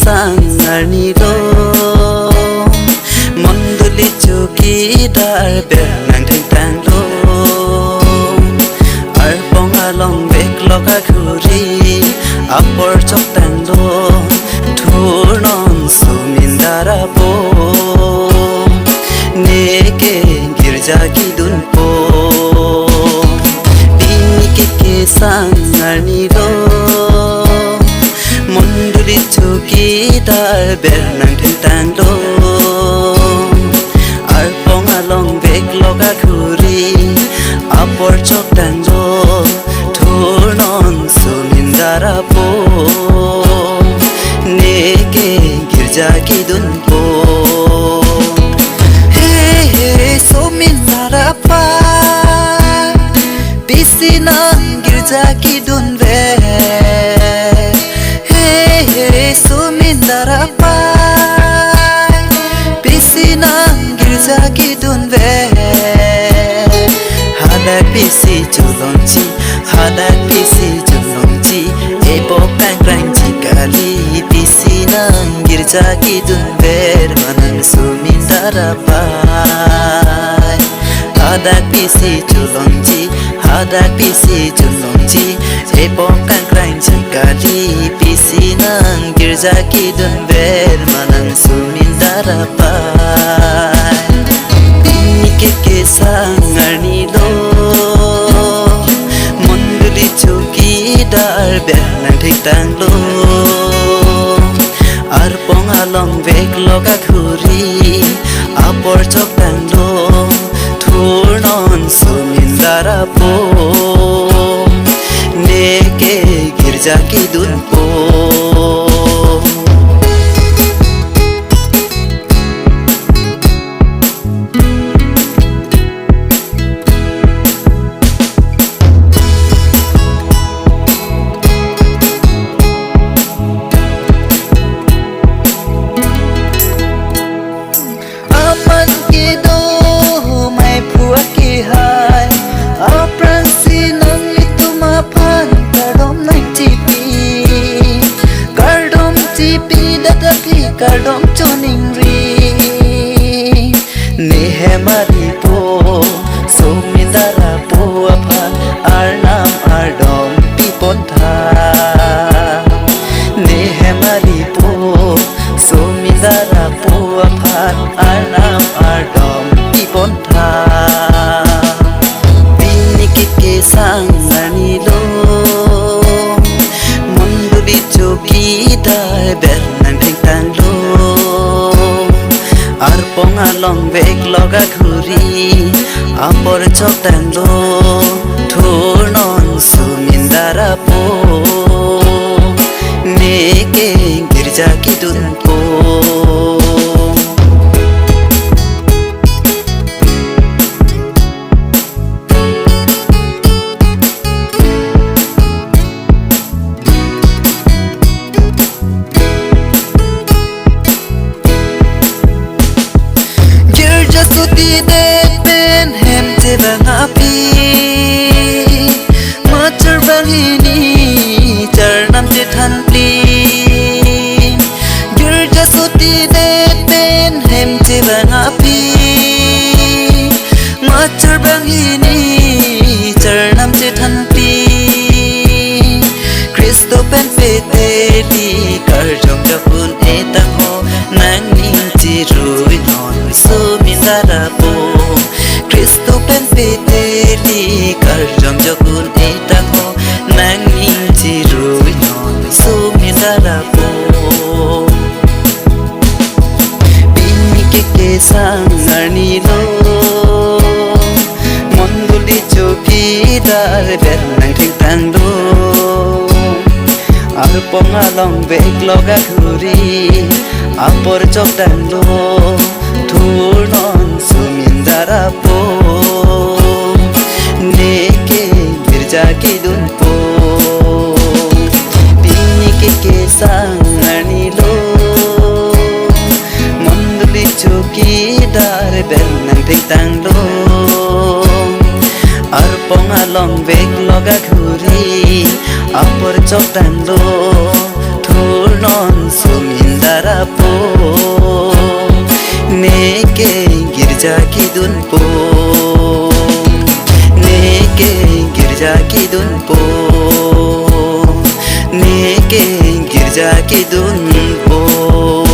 sangar ni lo monduli chuki dar ber nang theng tang lo arbong along bek loka khuri apor chok tang lo thur non sumin dara po neke girja ki dun po ke sangar ni lo monduli chuki dar ber nang theng tang lo arbong along bek loka khuri apor chok tang lo thur non sumin dara po neke girja ki dun po hey sumin dara pa nang girja ki dun ve hey sumin dara pai pisi nang girja ki dun ve hada pisi chulongchi ebo kang kang chi kali pisi nang girja ki dun ve manang sumin dara pai hada pisi chulongchi ebo kang kang chi kali pisi nang girja ki dun ver manang sumin dara pai ke sangar ni lo monduli chuki dar ber nang theng tang lo arbong along vek loka khuri apor chok tang lo thur non sumin dara po neke girja ki dun po aman ki do mai phua ki hai apran si nang lituma phan kardom nai tipi data pi kardom choning ri ne hemari po somindara po aphan arnam ardom pi pontha ne hemari po somindara po aphan arnam ardom pi pontha ke sangar ni lo monduli chuki dar ber nang theng tang lo arbong along bek loka khuri apor chok tang lo thur non sumin dara po neke girja ki dun po suti de pen hem te bang api matur bang hini charnam te than pli girja suti de pen hem te bang api matur bang hini charnam te than pli Kristo pen pe te li kar jom japun etang ho nang ning ti rui non sumin dara po Kristo pen pe te li kar jom japun etang ho nang ning ti rui non sumin dara po bini ke sangar ni lo monduli chuki dar ber nang theng tang lo arbong along bek loka khuri apor chok tang lo thur non sumin dara po neke girja ki dun po bini ke sangar ni lo monduli chuki dar ber nang theng tang lo arbong along bek loka khuri apor chok tang lo thur non sumin darapo neke girja kidun po neke girja kidun po neke girja kidun po